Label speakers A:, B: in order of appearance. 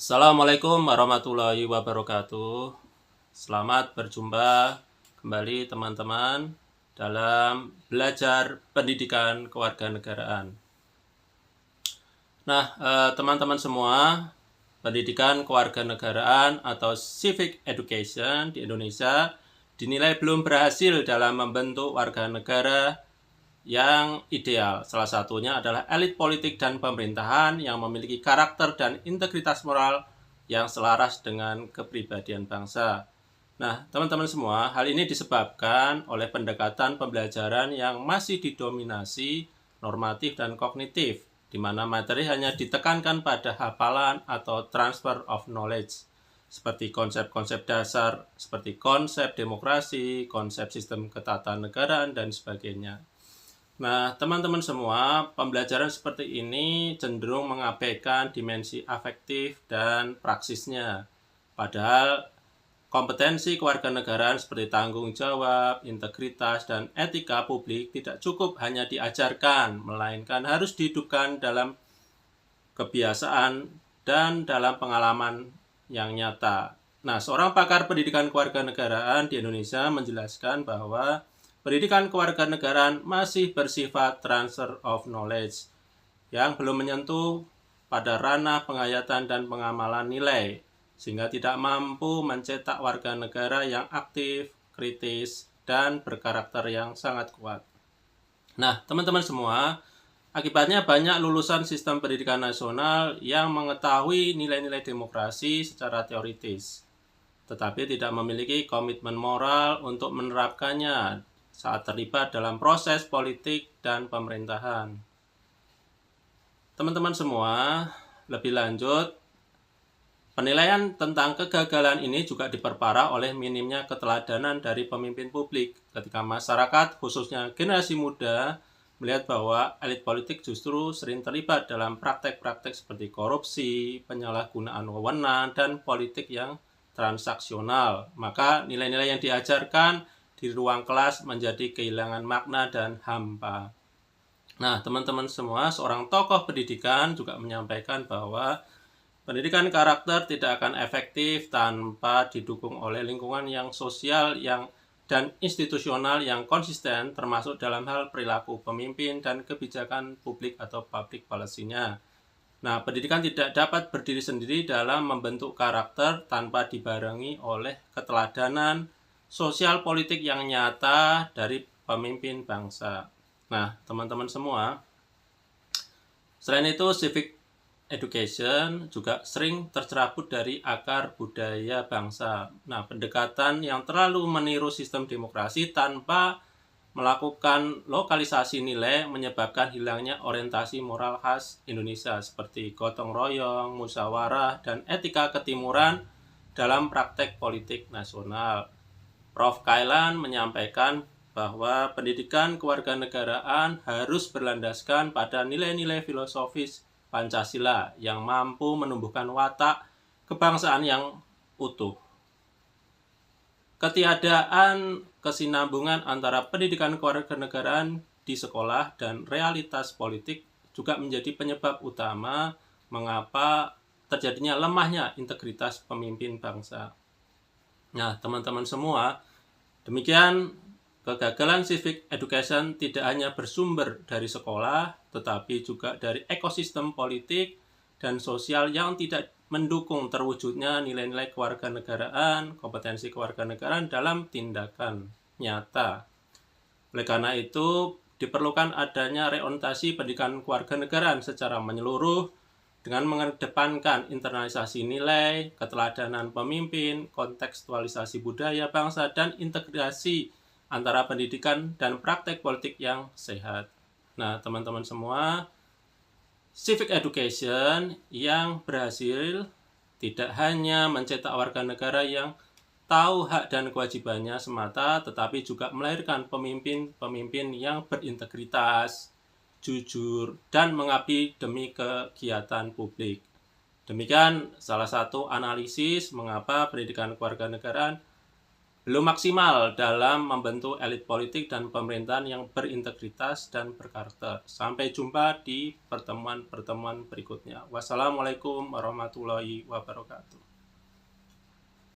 A: Assalamualaikum warahmatullahi wabarakatuh. Selamat berjumpa kembali teman-teman dalam belajar pendidikan kewarganegaraan. Nah, teman-teman semua, pendidikan kewarganegaraan atau civic education di Indonesia dinilai belum berhasil dalam membentuk warga negara yang ideal. Salah satunya adalah elit politik dan pemerintahan yang memiliki karakter dan integritas moral yang selaras dengan kepribadian bangsa. Nah, teman-teman semua, hal ini disebabkan oleh pendekatan pembelajaran yang masih didominasi normatif dan kognitif, di mana materi hanya ditekankan pada hafalan atau transfer of knowledge, seperti konsep-konsep dasar, seperti konsep demokrasi, konsep sistem ketatanegaraan, dan sebagainya. Nah, teman-teman semua, pembelajaran seperti ini cenderung mengabaikan dimensi afektif dan praksisnya. Padahal kompetensi kewarganegaraan seperti tanggung jawab, integritas, dan etika publik tidak cukup hanya diajarkan, melainkan harus dihidupkan dalam kebiasaan dan dalam pengalaman yang nyata. Nah, seorang pakar pendidikan kewarganegaraan di Indonesia menjelaskan bahwa pendidikan kewarganegaraan masih bersifat transfer of knowledge yang belum menyentuh pada ranah penghayatan dan pengamalan nilai, sehingga tidak mampu mencetak warga negara yang aktif, kritis, dan berkarakter yang sangat kuat. Nah, teman-teman semua, akibatnya banyak lulusan sistem pendidikan nasional yang mengetahui nilai-nilai demokrasi secara teoritis, tetapi tidak memiliki komitmen moral untuk menerapkannya saat terlibat dalam proses politik dan pemerintahan. Teman-teman semua, lebih lanjut, penilaian tentang kegagalan ini juga diperparah oleh minimnya keteladanan dari pemimpin publik ketika masyarakat, khususnya generasi muda, melihat bahwa elit politik justru sering terlibat dalam praktek-praktek seperti korupsi, penyalahgunaan wewenang, dan politik yang transaksional. Maka nilai-nilai yang diajarkan di ruang kelas menjadi kehilangan makna dan hampa. Nah, teman-teman semua, seorang tokoh pendidikan juga menyampaikan bahwa pendidikan karakter tidak akan efektif tanpa didukung oleh lingkungan yang sosial dan institusional yang konsisten, termasuk dalam hal perilaku pemimpin dan kebijakan publik atau public policy-nya. Nah, pendidikan tidak dapat berdiri sendiri dalam membentuk karakter tanpa dibarengi oleh keteladanan sosial politik yang nyata dari pemimpin bangsa. Nah, teman-teman semua, selain itu civic education juga sering tercerabut dari akar budaya bangsa. Nah, pendekatan yang terlalu meniru sistem demokrasi tanpa melakukan lokalisasi nilai menyebabkan hilangnya orientasi moral khas Indonesia seperti gotong royong, musyawarah, dan etika ketimuran dalam praktek politik nasional. Prof. Kailan menyampaikan bahwa pendidikan kewarganegaraan harus berlandaskan pada nilai-nilai filosofis Pancasila yang mampu menumbuhkan watak kebangsaan yang utuh. Ketiadaan kesinambungan antara pendidikan kewarganegaraan di sekolah dan realitas politik juga menjadi penyebab utama mengapa terjadinya lemahnya integritas pemimpin bangsa. Nah, teman-teman semua, demikian kegagalan civic education tidak hanya bersumber dari sekolah, tetapi juga dari ekosistem politik dan sosial yang tidak mendukung terwujudnya nilai-nilai kewarganegaraan, kompetensi kewarganegaraan dalam tindakan nyata. Oleh karena itu, diperlukan adanya reorientasi pendidikan kewarganegaraan secara menyeluruh dengan mengedepankan internalisasi nilai, keteladanan pemimpin, kontekstualisasi budaya bangsa, dan integrasi antara pendidikan dan praktek politik yang sehat. Nah, teman-teman semua, civic education yang berhasil tidak hanya mencetak warga negara yang tahu hak dan kewajibannya semata, tetapi juga melahirkan pemimpin-pemimpin yang berintegritas, jujur, dan mengabdi demi kegiatan publik. Demikian salah satu analisis mengapa pendidikan kewarganegaraan belum maksimal dalam membentuk elit politik dan pemerintahan yang berintegritas dan berkarakter. Sampai jumpa di pertemuan-pertemuan berikutnya. Wassalamualaikum warahmatullahi wabarakatuh.